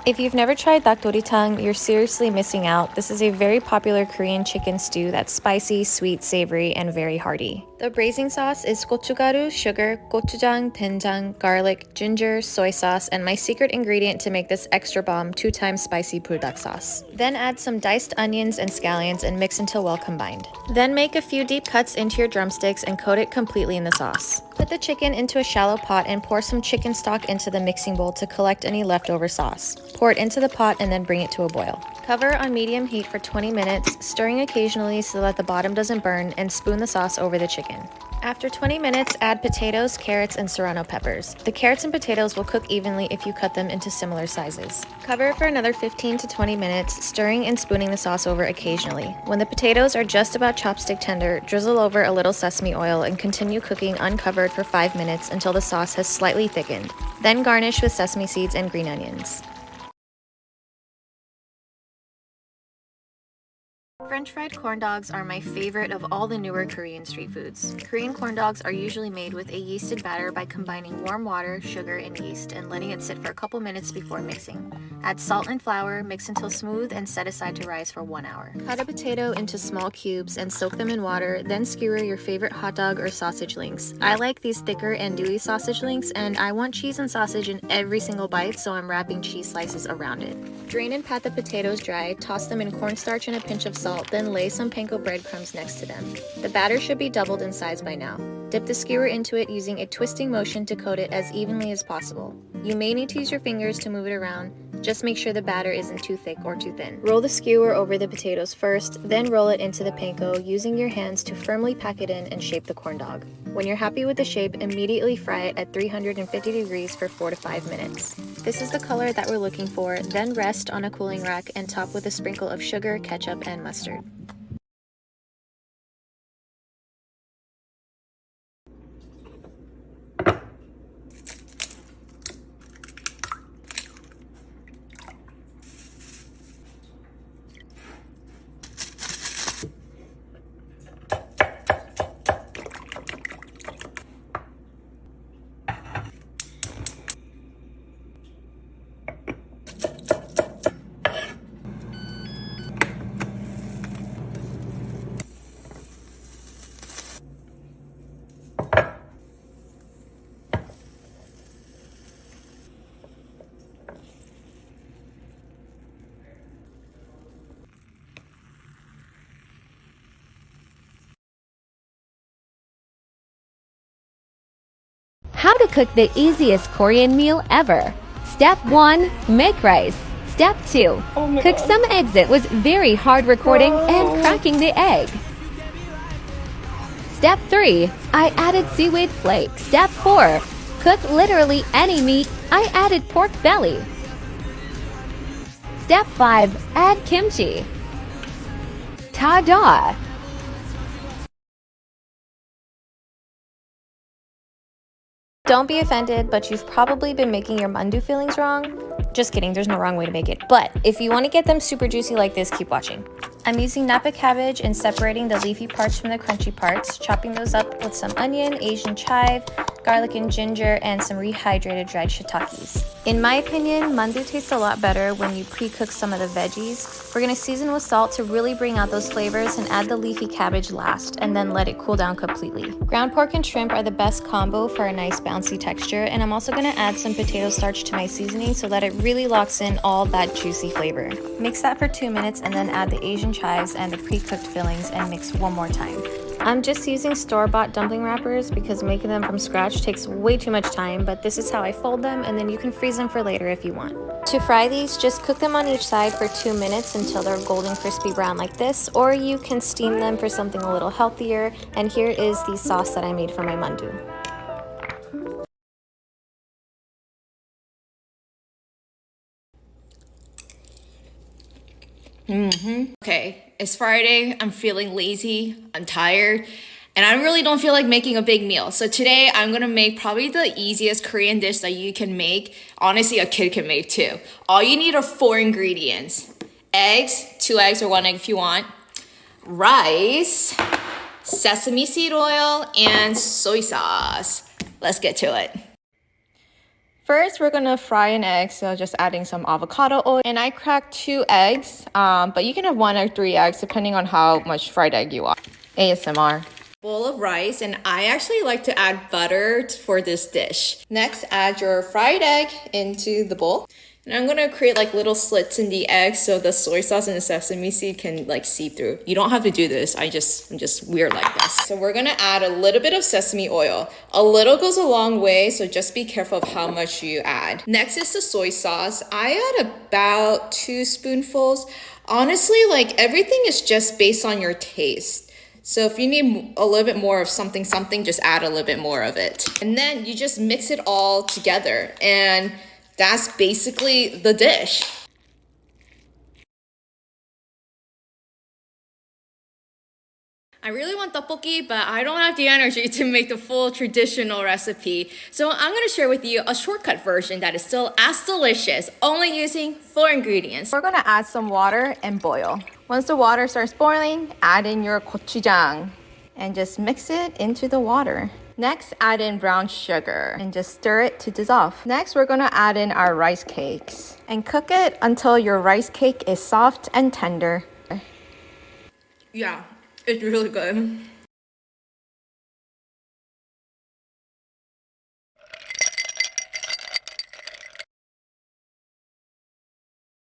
If you've never tried dakdoritang, you're seriously missing out. This is a very popular Korean chicken stew that's spicy, sweet, savory, and very hearty. The braising sauce is gochugaru, sugar, gochujang, doenjang, garlic, ginger, soy sauce, and my secret ingredient to make this extra bomb, 2 times spicy buldak sauce. Then add some diced onions and scallions and mix until well combined. Then make a few deep cuts into your drumsticks and coat it completely in the sauce. Put the chicken into a shallow pot and pour some chicken stock into the mixing bowl to collect any leftover sauce. Pour it into the pot and then bring it to a boil. Cover on medium heat for 20 minutes, stirring occasionally so that the bottom doesn't burn, and spoon the sauce over the chicken. After 20 minutes, add potatoes, carrots, and serrano peppers. The carrots and potatoes will cook evenly if you cut them into similar sizes. Cover for another 15 to 20 minutes, stirring and spooning the sauce over occasionally. When the potatoes are just about chopstick tender, drizzle over a little sesame oil and continue cooking uncovered for 5 minutes until the sauce has slightly thickened. Then garnish with sesame seeds and green onions. French fried corn dogs are my favorite of all the newer Korean street foods. Korean corn dogs are usually made with a yeasted batter by combining warm water, sugar, and yeast and letting it sit for a couple minutes before mixing. Add salt and flour, mix until smooth, and set aside to rise for 1 hour. Cut a potato into small cubes and soak them in water, then skewer your favorite hot dog or sausage links. I like these thicker and dewy sausage links, and I want cheese and sausage in every single bite, so I'm wrapping cheese slices around it. Drain and pat the potatoes dry, toss them in cornstarch and a pinch of salt, then lay some panko breadcrumbs next to them. The batter should be doubled in size by now. Dip the skewer into it using a twisting motion to coat it as evenly as possible. You may need to use your fingers to move it around. Just make sure the batter isn't too thick or too thin. Roll the skewer over the potatoes first, then roll it into the panko using your hands to firmly pack it in and shape the corn dog. When you're happy with the shape, immediately fry it at 350 degrees for 4 to 5 minutes. This is the color that we're looking for, then rest on a cooling rack and top with a sprinkle of sugar, ketchup, and mustard. How to cook the easiest Korean meal ever. Step 1. Make rice. Step 2. Cook some eggs. It was very hard recording and cracking the egg. Step 3. I added seaweed flakes. Step 4. Cook literally any meat. I added pork belly. Step 5. Add kimchi. Ta-da! Don't be offended, but you've probably been making your mandu fillings wrong. Just kidding, there's no wrong way to make it. But if you want to get them super juicy like this, keep watching. I'm using napa cabbage and separating the leafy parts from the crunchy parts, chopping those up with some onion, Asian chive, garlic and ginger, and some rehydrated dried shiitakes. In my opinion, mandu tastes a lot better when you pre-cook some of the veggies. We're going to season with salt to really bring out those flavors and add the leafy cabbage last, and then let it cool down completely. Ground pork and shrimp are the best combo for a nice bouncy texture, and I'm also going to add some potato starch to my seasoning so that it really locks in all that juicy flavor. Mix that for 2 minutes and then add the Asian chives and the pre-cooked fillings and mix one more time. I'm just using store-bought dumpling wrappers because making them from scratch takes way too much time, but this is how I fold them, and then you can freeze them for later if you want. To fry these, just cook them on each side for 2 minutes until they're golden crispy brown like this, or you can steam them for something a little healthier, and here is the sauce that I made for my mandu. Okay, it's Friday, I'm feeling lazy, I'm tired, and I really don't feel like making a big meal. So today I'm gonna make probably the easiest Korean dish that you can make. Honestly, a kid can make too. All you need are 4 ingredients. Eggs, 2 eggs or 1 egg if you want. Rice, sesame seed oil, and soy sauce. Let's get to it. First, we're gonna fry an egg, so just adding some avocado oil. And I cracked 2 eggs, but you can have 1 or 3 eggs depending on how much fried egg you want. ASMR. Bowl of rice, and I actually like to add butter for this dish. Next, add your fried egg into the bowl. And I'm gonna create like little slits in the egg so the soy sauce and the sesame seed can like seep through. You don't have to do this. I'm just weird like this. So we're gonna add a little bit of sesame oil. A little goes a long way, so just be careful of how much you add. Next is the soy sauce. I add about 2 spoonfuls. Honestly, like everything is just based on your taste. So if you need a little bit more of something, just add a little bit more of it. And then you just mix it all together. And that's basically the dish. I really want tteokbokki, but I don't have the energy to make the full traditional recipe. So I'm gonna share with you a shortcut version that is still as delicious, only using 4 ingredients. We're gonna add some water and boil. Once the water starts boiling, add in your gochujang and just mix it into the water. Next, add in brown sugar and just stir it to dissolve. Next, we're gonna add in our rice cakes and cook it until your rice cake is soft and tender. Yeah, it's really good.